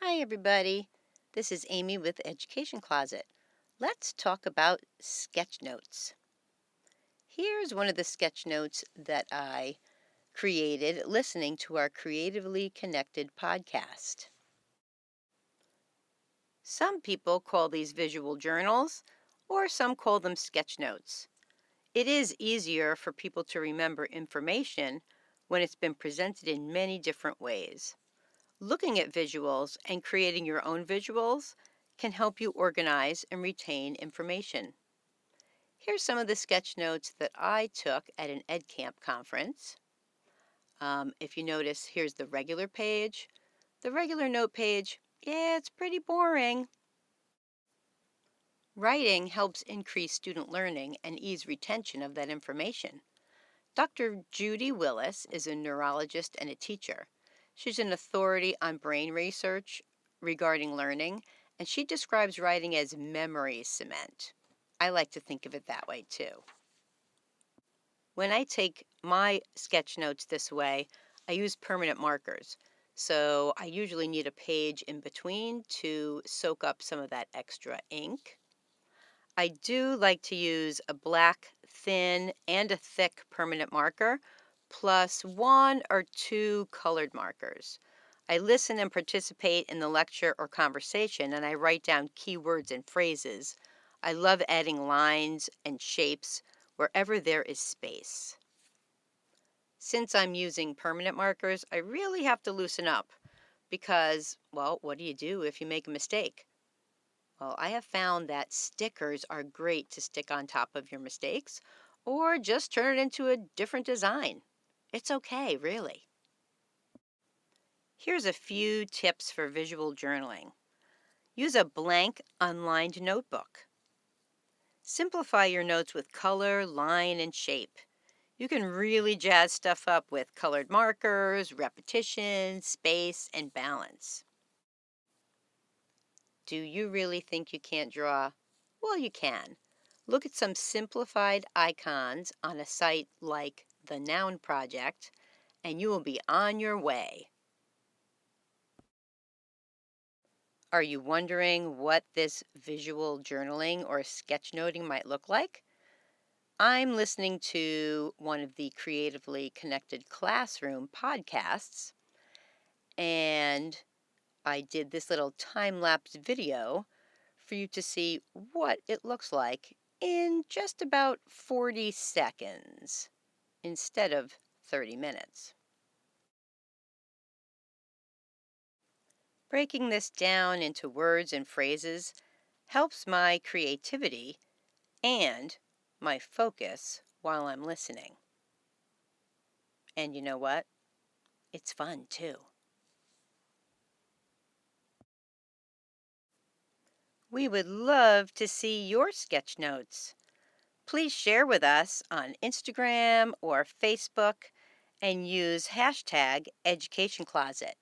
Hi, everybody. This is Amy with Education Closet. Let's talk about sketch notes. Here's one of the sketch notes that I created listening to our Creatively Connected podcast. Some people call these visual journals, or some call them sketch notes. It is easier for people to remember information when it's been presented in many different ways. Looking at visuals and creating your own visuals can help you organize and retain information. Here's some of the sketch notes that I took at an EdCamp conference. If you notice, here's the regular page. The regular note page, yeah, it's pretty boring. Writing helps increase student learning and ease retention of that information. Dr. Judy Willis is a neurologist and a teacher. She's an authority on brain research regarding learning, and she describes writing as memory cement. I like to think of it that way too. When I take my sketch notes this way, I use permanent markers. So I usually need a page in between to soak up some of that extra ink. I do like to use a black, thin, and a thick permanent marker, plus one or two colored markers. I listen and participate in the lecture or conversation, and I write down keywords and phrases. I love adding lines and shapes wherever there is space. Since I'm using permanent markers, I really have to loosen up because, well, what do you do if you make a mistake? Well, I have found that stickers are great to stick on top of your mistakes or just turn it into a different design. It's okay, really. Here's a few tips for visual journaling. Use a blank, unlined notebook. Simplify your notes with color, line, and shape. You can really jazz stuff up with colored markers, repetition, space, and balance. Do you really think you can't draw? Well, you can. Look at some simplified icons on a site like the Noun Project, and you will be on your way. Are you wondering what this visual journaling or sketchnoting might look like? I'm listening to one of the Creatively Connected Classroom podcasts, and I did this little time-lapse video for you to see what it looks like in just about 40 seconds instead of 30 minutes. Breaking this down into words and phrases helps my creativity and my focus while I'm listening. And you know what? It's fun too. We would love to see your sketch notes. Please share with us on Instagram or Facebook and use hashtag Education Closet.